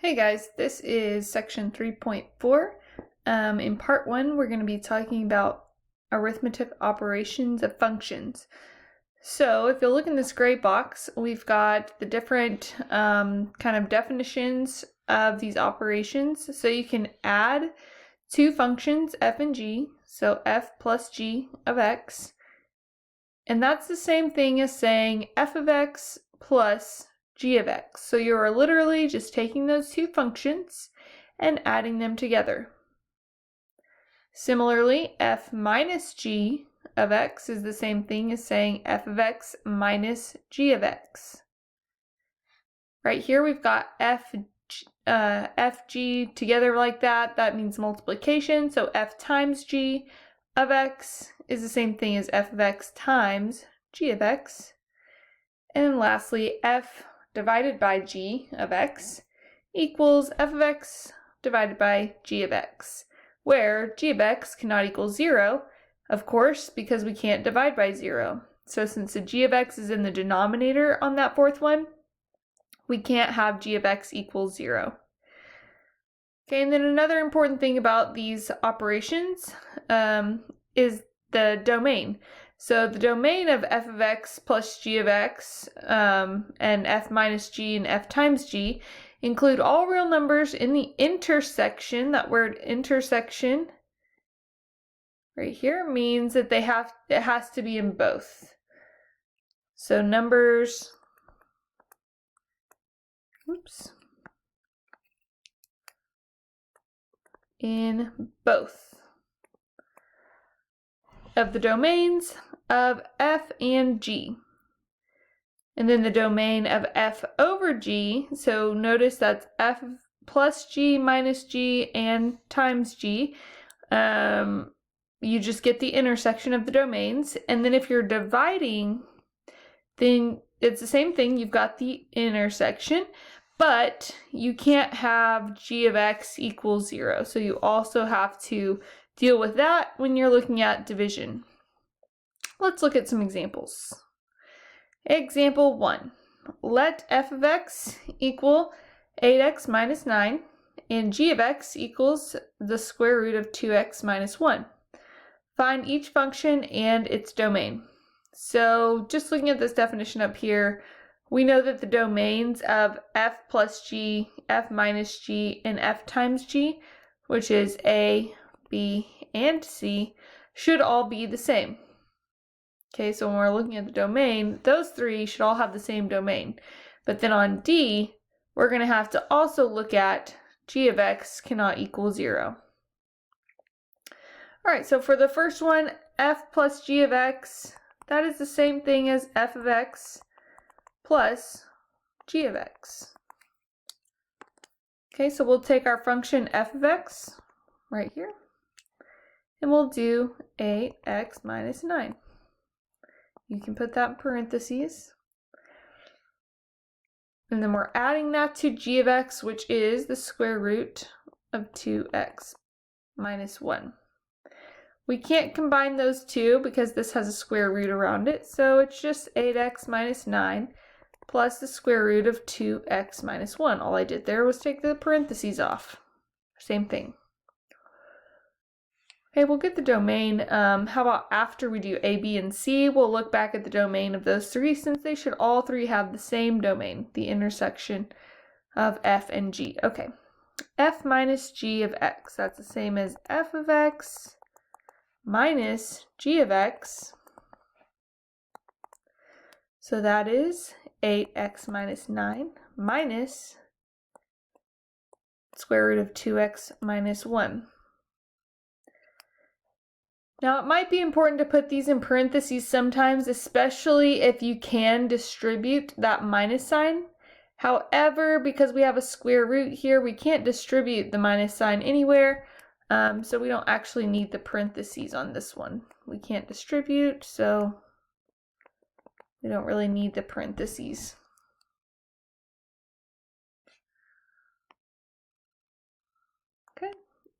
Hey guys, this is section 3.4. In part 1, we're going to be talking about arithmetic operations of functions. So if you look in this gray box, we've got the different kind of definitions of these operations. So you can add two functions, f and g, so f plus g of x. And that's the same thing as saying f of x plus g of x. So you are literally just taking those two functions and adding them together. Similarly, f minus g of x is the same thing as saying f of x minus g of x. Right here we've got fg together like that. That means multiplication. So f times g of x is the same thing as f of x times g of x. And then lastly, f divided by g of x equals f of x divided by g of x, where g of x cannot equal 0, of course, because we can't divide by 0. So since the g of x is in the denominator on that fourth one, we can't have g of x equals 0. Okay, and then another important thing about these operations is the domain. So the domain of f of x plus g of x and f minus g and f times g include all real numbers in the intersection. That word intersection right here means that it has to be in both. So numbers, in both of the domains of f and g. And then the domain of f over g, so notice that's f plus g minus g and times g. You just get the intersection of the domains. And then if you're dividing, then it's the same thing. You've got the intersection, but you can't have g of x equals 0. So you also have to deal with that when you're looking at division. Let's look at some examples. Example 1. Let f of x equal 8x minus 9 and g of x equals the square root of 2x minus 1. Find each function and its domain. So just looking at this definition up here, we know that the domains of f plus g, f minus g, and f times g, which is a, b, and c, should all be the same. Okay, so when we're looking at the domain, those three should all have the same domain. But then on D, we're going to have to also look at g of x cannot equal 0. All right, so for the first one, f plus g of x, that is the same thing as f of x plus g of x. Okay, so we'll take our function f of x right here, and we'll do 8x minus 9. You can put that in parentheses. And then we're adding that to g of x, which is the square root of 2x minus 1. We can't combine those two because this has a square root around it, so it's just 8x minus 9 plus the square root of 2x minus 1. All I did there was take the parentheses off. Same thing. Okay, we'll get the domain. How about after we do A, B, and C, we'll look back at the domain of those three since they should all three have the same domain, the intersection of f and g. Okay, f minus g of x, that's the same as f of x minus g of x. So that is 8x minus 9 minus square root of 2x minus 1. Now, it might be important to put these in parentheses sometimes, especially if you can distribute that minus sign. However, because we have a square root here, we can't distribute the minus sign anywhere, so we don't actually need the parentheses on this one. We can't distribute, so we don't really need the parentheses. Okay,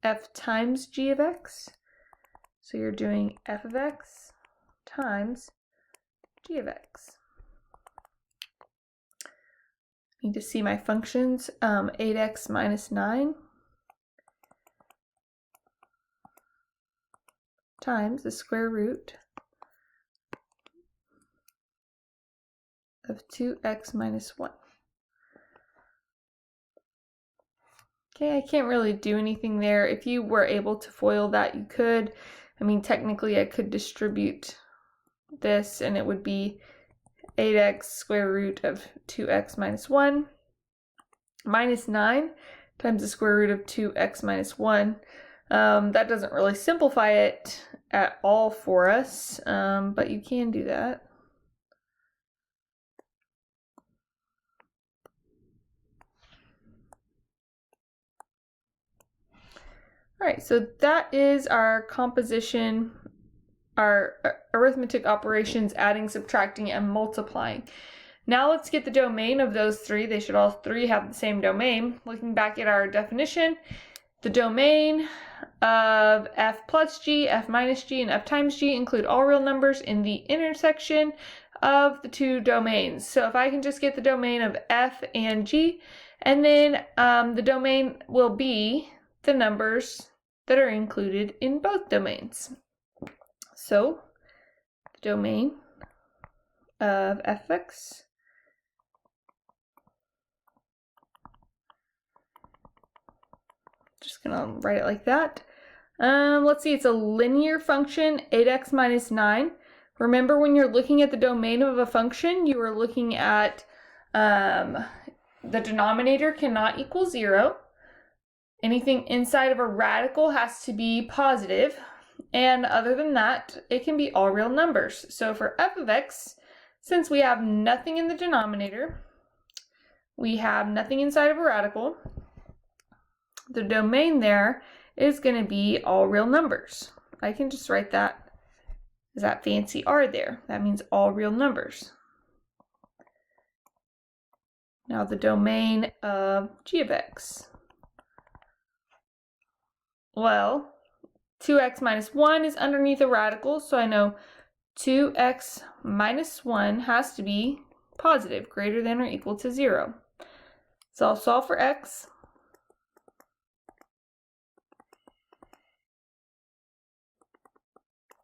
f times g of x. So you're doing f of x times g of x. Need to see my functions. 8x minus 9 times the square root of 2x minus 1. Okay, I can't really do anything there. If you were able to FOIL that, you could. I mean, technically I could distribute this and it would be 8x square root of 2x minus 1 minus 9 times the square root of 2x minus 1. That doesn't really simplify it at all for us, but you can do that. All right, so that is our composition, our arithmetic operations, adding, subtracting, and multiplying. Now let's get the domain of those three. They should all three have the same domain. Looking back at our definition, the domain of f plus g, f minus g, and f times g include all real numbers in the intersection of the two domains. So if I can just get the domain of f and g, and then the domain will be the numbers that are included in both domains. So the domain of fx just gonna write it like that. Let's see, it's a linear function, 8x minus 9. Remember, when you're looking at the domain of a function, you are looking at the denominator cannot equal 0. Anything inside of a radical has to be positive. And other than that, it can be all real numbers. So for f of x, since we have nothing in the denominator, we have nothing inside of a radical, the domain there is going to be all real numbers. I can just write that as that fancy R there. That means all real numbers. Now the domain of g of x. Well, 2x minus 1 is underneath a radical, so I know 2x minus 1 has to be positive, greater than or equal to 0. So I'll solve for x.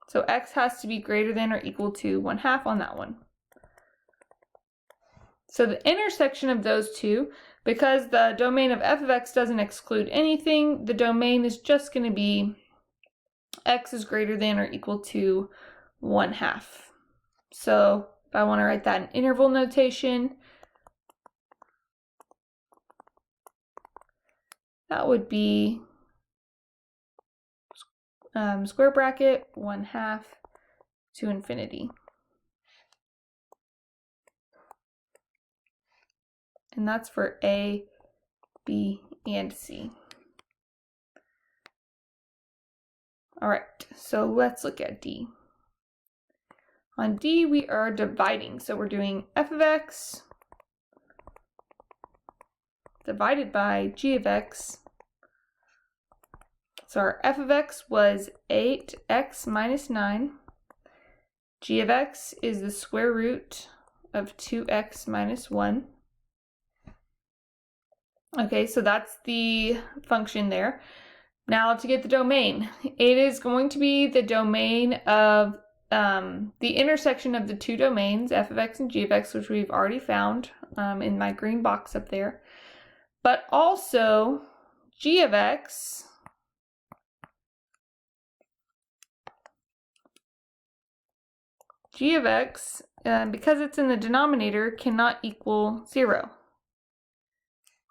So x has to be greater than or equal to 1/2 on that one. So the intersection of those two, because the domain of f of x doesn't exclude anything, the domain is just going to be x is greater than or equal to 1/2. So if I want to write that in interval notation, that would be square bracket 1/2 to infinity. And that's for A, B, and C. All right, so let's look at D. On D, we are dividing. So we're doing f of x divided by g of x. So our f of x was 8x minus 9. G of x is the square root of 2x minus 1. Okay, so that's the function there. Now to get the domain, it is going to be the domain of the intersection of the two domains, f of x and g of x, which we've already found in my green box up there. But also g of x because it's in the denominator, cannot equal 0.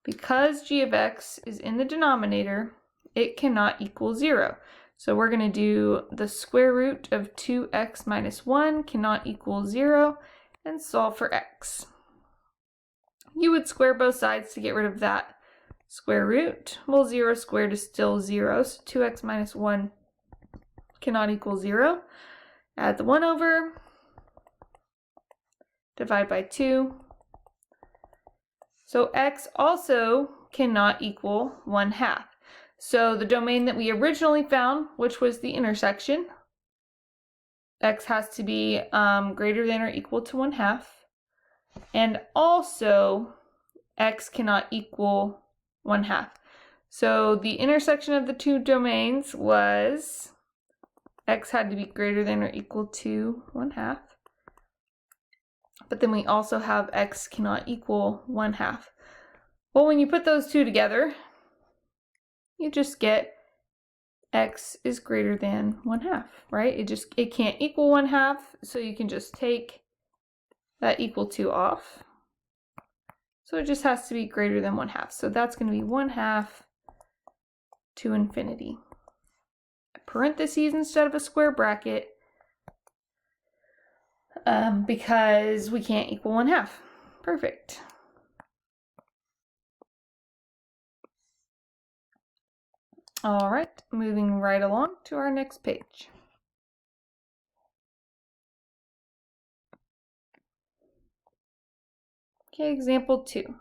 Because g of x is in the denominator, it cannot equal 0. So we're going to do the square root of 2x minus 1 cannot equal 0 and solve for x. You would square both sides to get rid of that square root. Well, 0 squared is still 0, so 2x minus 1 cannot equal 0. Add the 1 over, divide by 2. So x also cannot equal 1/2. So the domain that we originally found, which was the intersection, x has to be greater than or equal to 1/2. And also x cannot equal 1/2. So the intersection of the two domains was x had to be greater than or equal to 1/2. But then we also have x cannot equal 1/2. Well, when you put those two together, you just get x is greater than 1/2, right? It can't equal 1/2, so you can just take that equal to off. So it just has to be greater than 1/2. So that's going to be 1/2 to infinity. Parentheses instead of a square bracket because we can't equal 1/2. Perfect. All right, moving right along to our next page. Okay, example 2.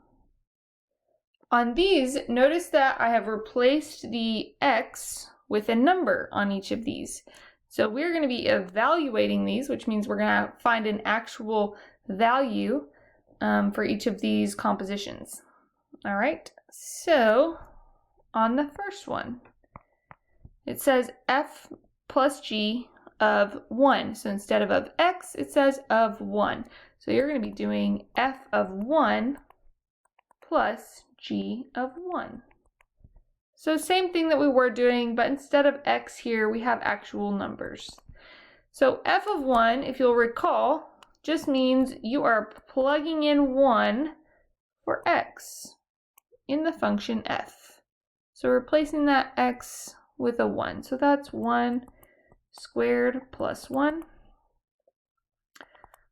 On these, notice that I have replaced the x with a number on each of these. So we're going to be evaluating these, which means we're going to find an actual value for each of these compositions. All right, so on the first one, it says f plus g of 1. So instead of x, it says of 1. So you're going to be doing f of 1 plus g of 1. So same thing that we were doing, but instead of x here, we have actual numbers. So f of 1, if you'll recall, just means you are plugging in 1 for x in the function f. So replacing that x with a 1. So that's 1 squared plus 1.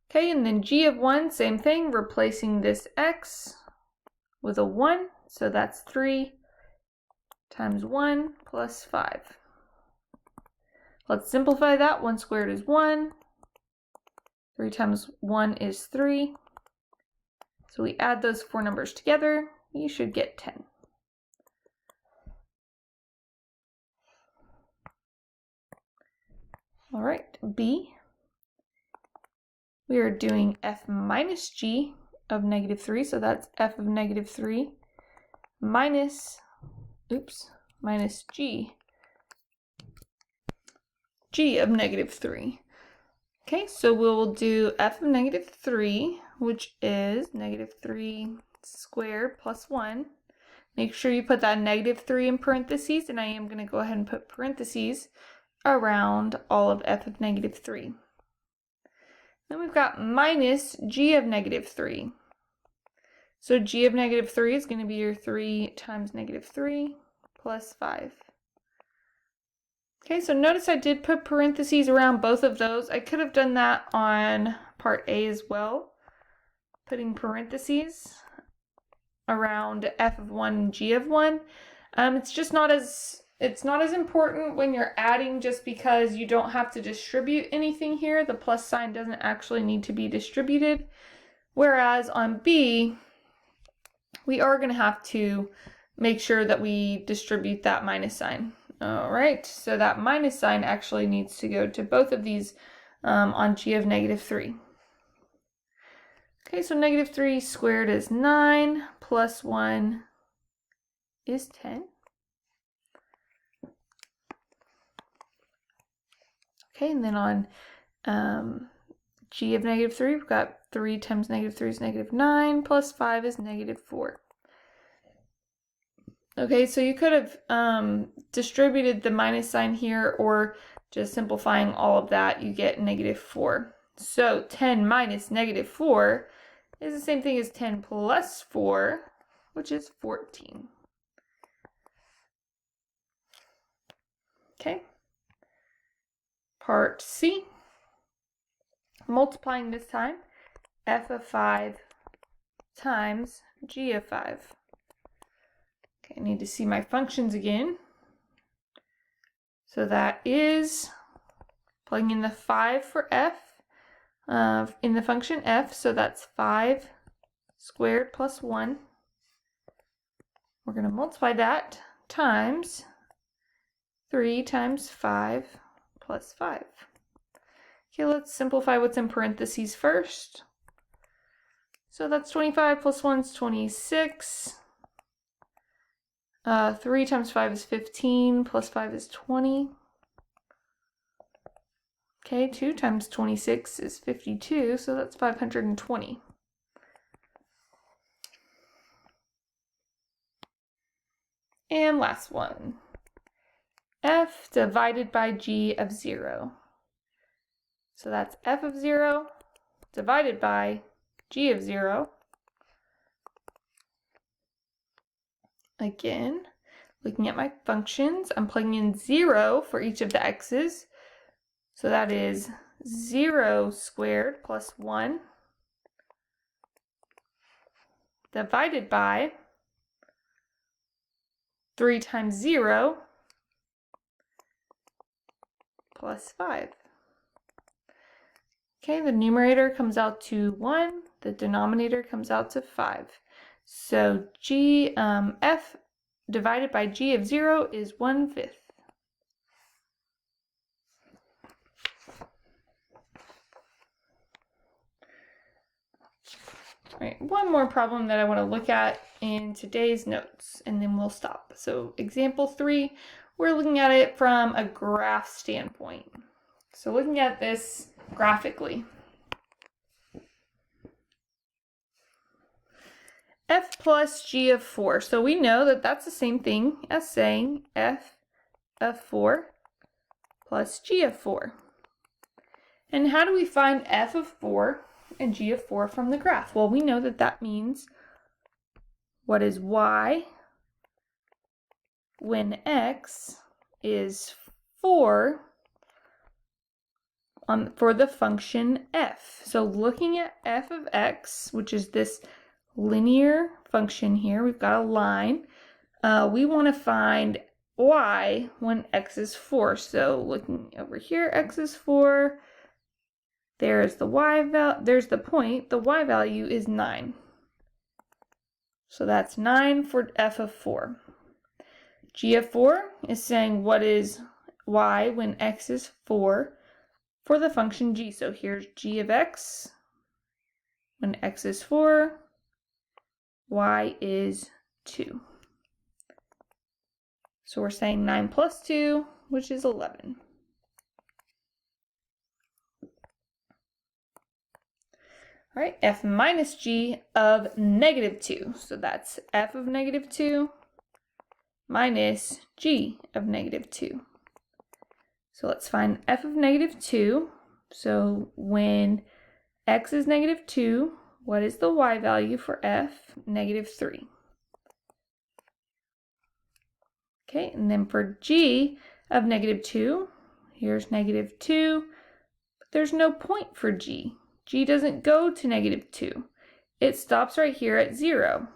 Okay, and then g of 1, same thing, replacing this x with a 1. So that's 3 times 1 plus 5. Let's simplify that. 1 squared is 1. 3 times 1 is 3. So we add those four numbers together, you should get 10. All right, B. We are doing f minus g of -3, so that's f of -3 minus g of -3. Okay, so we'll do f of -3, which is -3 squared plus 1. Make sure you put that -3 in parentheses, and I am going to go ahead and put parentheses around all of f of -3. Then we've got minus g of -3. So g of -3 is going to be your 3 times -3 plus 5. Okay, so notice I did put parentheses around both of those. I could have done that on part A as well, putting parentheses around f of 1 and g of 1. It's not as important when you're adding, just because you don't have to distribute anything here. The plus sign doesn't actually need to be distributed. Whereas on B, we are going to have to make sure that we distribute that minus sign. All right, so that minus sign actually needs to go to both of these on g of -3. Okay, so -3 squared is 9, plus 1 is 10. Okay, and then on g of -3, we've got 3 times -3 is -9, plus 5 is -4. Okay, so you could have distributed the minus sign here, or just simplifying all of that, you get -4. So 10 minus -4 is the same thing as 10 plus 4, which is 14. Okay. Part C, multiplying this time, f of 5 times g of 5. Okay, I need to see my functions again. So that is plugging in the 5 for f in the function f, so that's 5 squared plus 1. We're going to multiply that times 3 times 5 plus 5. Okay, let's simplify what's in parentheses first. So that's 25 plus 1 is 26. 3 times 5 is 15, plus 5 is 20. Okay, 2 times 26 is 52, so that's 520. And last one. F divided by g of 0. So that's f of 0 divided by g of 0. Again, looking at my functions, I'm plugging in 0 for each of the x's. So that is 0 squared plus 1 divided by 3 times 0 plus 5. Okay, the numerator comes out to 1, the denominator comes out to 5. So f divided by g of 0 is 1/5. All right, one more problem that I want to look at in today's notes, and then we'll stop. So example 3, we're looking at it from a graph standpoint. So looking at this graphically. F plus g of 4. So we know that that's the same thing as saying f of 4 plus g of 4. And how do we find f of 4 and g of 4 from the graph? Well, we know that that means what is y when x is 4 for the function f. So looking at f of x, which is this linear function here, we've got a line. We want to find y when x is 4. So looking over here, x is 4. There's the there's the point. The y value is 9. So that's 9 for f of 4. G of 4 is saying what is y when x is 4 for the function g. So here's g of x. When x is 4, y is 2. So we're saying 9 plus 2, which is 11. All right, f minus g of negative 2. So that's f of negative 2 minus g of negative 2. So let's find f of negative 2. So when x is negative 2, what is the y value for f? Negative 3. Okay, and then for g of negative 2, here's negative 2, but there's no point for g. G doesn't go to negative 2. It stops right here at 0.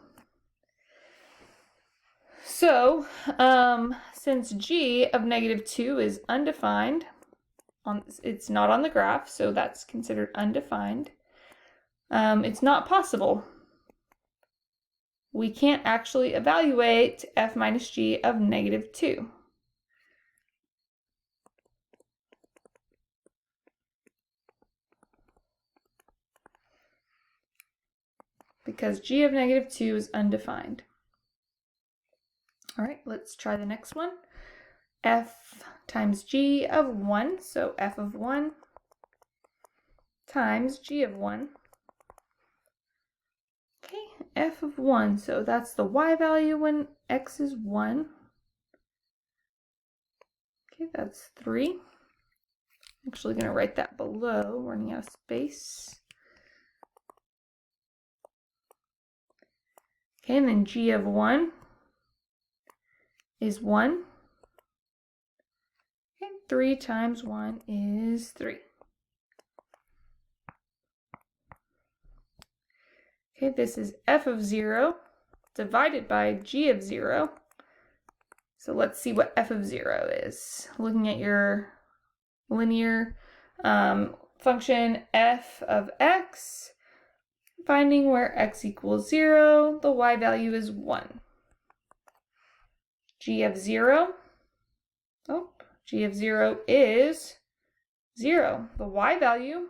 So, since g of negative 2 is undefined, it's not on the graph, so that's considered undefined, it's not possible. We can't actually evaluate f minus g of negative 2. Because g of negative 2 is undefined. All right, let's try the next one. F times g of 1, so f of 1 times g of 1. Okay, f of 1, so that's the y value when x is 1. Okay, that's 3. I'm actually going to write that below, running out of space. Okay, and then g of 1 is 1. Okay, 3 times 1 is 3. Okay, this is f of 0 divided by g of 0. So let's see what f of 0 is. Looking at your linear function f of x, finding where x equals 0, the y value is 1. G of 0, g of 0 is 0. The y value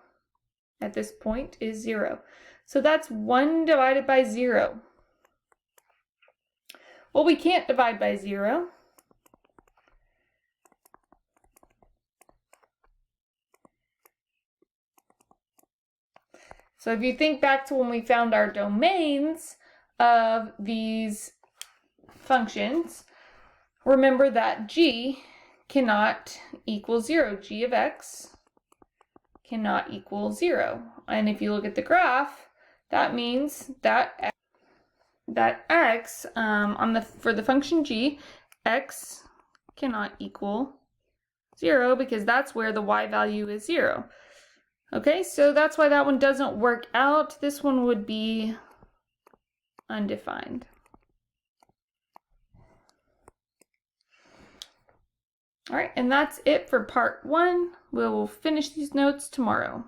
at this point is 0. So that's 1 divided by 0. Well, we can't divide by 0. So if you think back to when we found our domains of these functions, remember that g cannot equal 0. G of x cannot equal 0. And if you look at the graph, that means that x for the function g, x cannot equal 0 because that's where the y value is 0. Okay, so that's why that one doesn't work out. This one would be undefined. All right, and that's it for part 1. We'll finish these notes tomorrow.